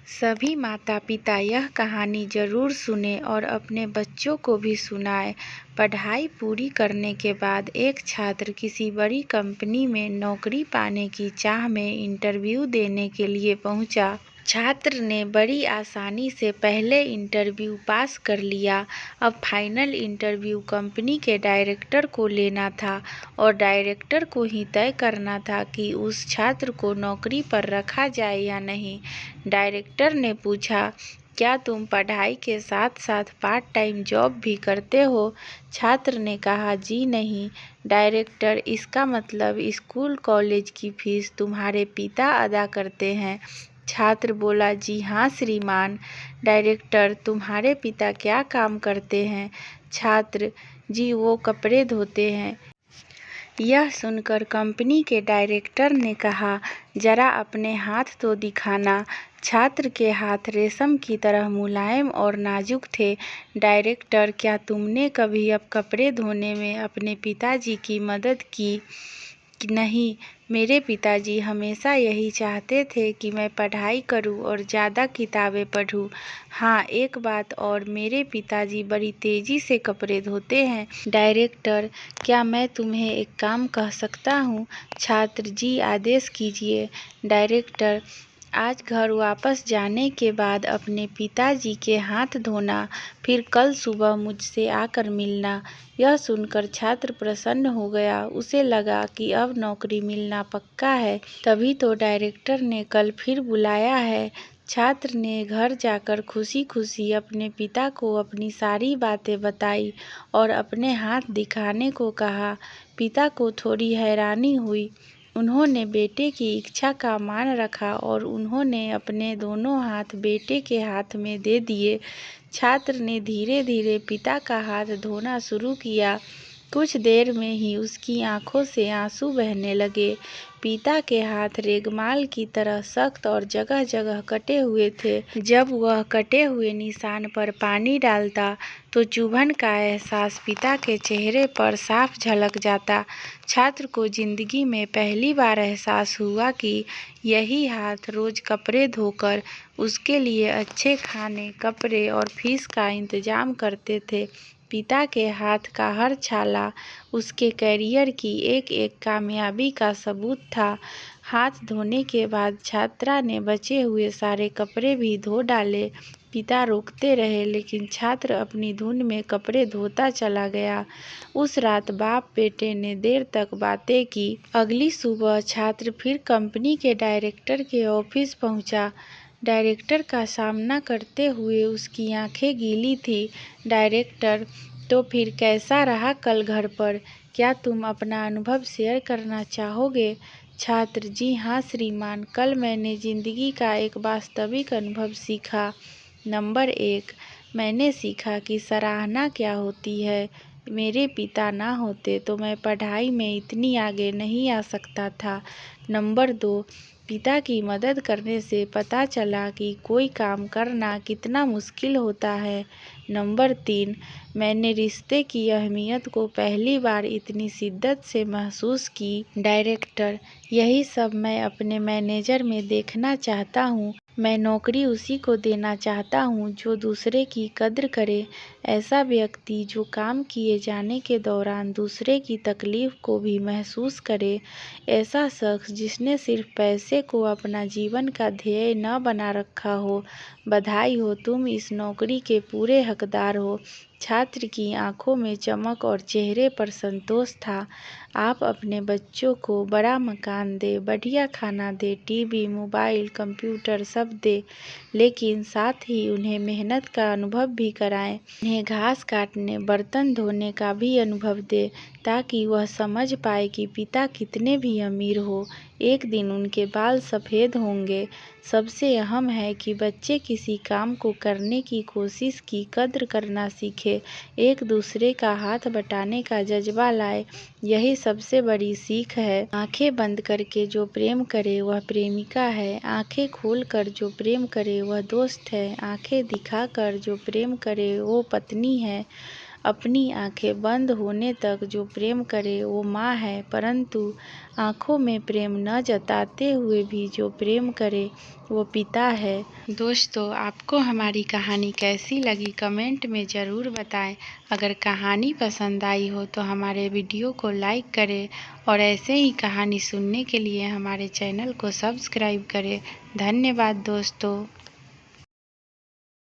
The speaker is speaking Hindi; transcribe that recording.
सभी माता पिता यह कहानी जरूर सुने और अपने बच्चों को भी सुनाएं। पढ़ाई पूरी करने के बाद एक छात्र किसी बड़ी कंपनी में नौकरी पाने की चाह में इंटरव्यू देने के लिए पहुंचा। छात्र ने बड़ी आसानी से पहले इंटरव्यू पास कर लिया। अब फाइनल इंटरव्यू कंपनी के डायरेक्टर को लेना था और डायरेक्टर को ही तय करना था कि उस छात्र को नौकरी पर रखा जाए या नहीं। डायरेक्टर ने पूछा, क्या तुम पढ़ाई के साथ साथ पार्ट टाइम जॉब भी करते हो? छात्र ने कहा, जी नहीं। डायरेक्टर, इसका मतलब स्कूल कॉलेज की फीस तुम्हारे पिता अदा करते हैं? छात्र बोला, जी हाँ श्रीमान। डायरेक्टर, तुम्हारे पिता क्या काम करते हैं? छात्र, जी वो कपड़े धोते हैं। यह सुनकर कंपनी के डायरेक्टर ने कहा, जरा अपने हाथ तो दिखाना। छात्र के हाथ रेशम की तरह मुलायम और नाजुक थे। डायरेक्टर, क्या तुमने कभी अब कपड़े धोने में अपने पिताजी की मदद की? नहीं, मेरे पिताजी हमेशा यही चाहते थे कि मैं पढ़ाई करूं और ज़्यादा किताबें पढूं। हाँ, एक बात और, मेरे पिताजी बड़ी तेज़ी से कपड़े धोते हैं। डायरेक्टर, क्या मैं तुम्हें एक काम कह सकता हूँ? छात्र, जी आदेश कीजिए। डायरेक्टर, आज घर वापस जाने के बाद अपने पिताजी के हाथ धोना, फिर कल सुबह मुझसे आकर मिलना। यह सुनकर छात्र प्रसन्न हो गया। उसे लगा कि अब नौकरी मिलना पक्का है, तभी तो डायरेक्टर ने कल फिर बुलाया है। छात्र ने घर जाकर खुशी खुशी अपने पिता को अपनी सारी बातें बताई और अपने हाथ दिखाने को कहा। पिता को थोड़ी हैरानी हुई। उन्होंने बेटे की इच्छा का मान रखा और उन्होंने अपने दोनों हाथ बेटे के हाथ में दे दिए। छात्र ने धीरे धीरे पिता का हाथ धोना शुरू किया। कुछ देर में ही उसकी आंखों से आंसू बहने लगे। पिता के हाथ रेगमाल की तरह सख्त और जगह जगह कटे हुए थे। जब वह कटे हुए निशान पर पानी डालता तो चुभन का एहसास पिता के चेहरे पर साफ झलक जाता। छात्र को जिंदगी में पहली बार एहसास हुआ कि यही हाथ रोज कपड़े धोकर उसके लिए अच्छे खाने, कपड़े और फीस का इंतजाम करते थे। पिता के हाथ का हर छाला उसके करियर की एक एक कामयाबी का सबूत था। हाथ धोने के बाद छात्रा ने बचे हुए सारे कपड़े भी धो डाले। पिता रोकते रहे लेकिन छात्र अपनी धुन में कपड़े धोता चला गया। उस रात बाप बेटे ने देर तक बातें की। अगली सुबह छात्र फिर कंपनी के डायरेक्टर के ऑफिस पहुंचा। डायरेक्टर का सामना करते हुए उसकी आंखें गीली थी। डायरेक्टर, तो फिर कैसा रहा कल घर पर? क्या तुम अपना अनुभव शेयर करना चाहोगे? छात्र, जी हाँ श्रीमान, कल मैंने जिंदगी का एक वास्तविक अनुभव सीखा। नंबर 1, मैंने सीखा कि सराहना क्या होती है। मेरे पिता ना होते तो मैं पढ़ाई में इतनी आगे नहीं आ सकता था। नंबर 2, पिता की मदद करने से पता चला कि कोई काम करना कितना मुश्किल होता है। नंबर 3, मैंने रिश्ते की अहमियत को पहली बार इतनी शिद्दत से महसूस की। डायरेक्टर, यही सब मैं अपने मैनेजर में देखना चाहता हूँ। मैं नौकरी उसी को देना चाहता हूँ जो दूसरे की कद्र करे। ऐसा व्यक्ति जो काम किए जाने के दौरान दूसरे की तकलीफ को भी महसूस करे। ऐसा शख्स जिसने सिर्फ पैसे को अपना जीवन का ध्येय न बना रखा हो। बधाई हो, तुम इस नौकरी के पूरे हकदार हो। छात्र की आंखों में चमक और चेहरे पर संतोष था। आप अपने बच्चों को बड़ा मकान दे, बढ़िया खाना दे, टीवी, मोबाइल, कंप्यूटर सब दे, लेकिन साथ ही उन्हें मेहनत का अनुभव भी कराएं। उन्हें घास काटने, बर्तन धोने का भी अनुभव दे, ताकि वह समझ पाए कि पिता कितने भी अमीर हो, एक दिन उनके बाल सफ़ेद होंगे। सबसे अहम है कि बच्चे किसी काम को करने की कोशिश की कद्र करना सीखे, एक दूसरे का हाथ बटाने का जज्बा लाए। यही सबसे बड़ी सीख है। आंखें बंद करके जो प्रेम करे वह प्रेमिका है, आंखें खोल कर जो प्रेम करे वह दोस्त है, आंखें दिखाकर जो प्रेम करे वो पत्नी है। अपनी आंखें बंद होने तक जो प्रेम करे वो माँ है, परंतु आंखों में प्रेम न जताते हुए भी जो प्रेम करे वो पिता है। दोस्तों, आपको हमारी कहानी कैसी लगी कमेंट में ज़रूर बताएं। अगर कहानी पसंद आई हो तो हमारे वीडियो को लाइक करें और ऐसे ही कहानी सुनने के लिए हमारे चैनल को सब्सक्राइब करें। धन्यवाद दोस्तों।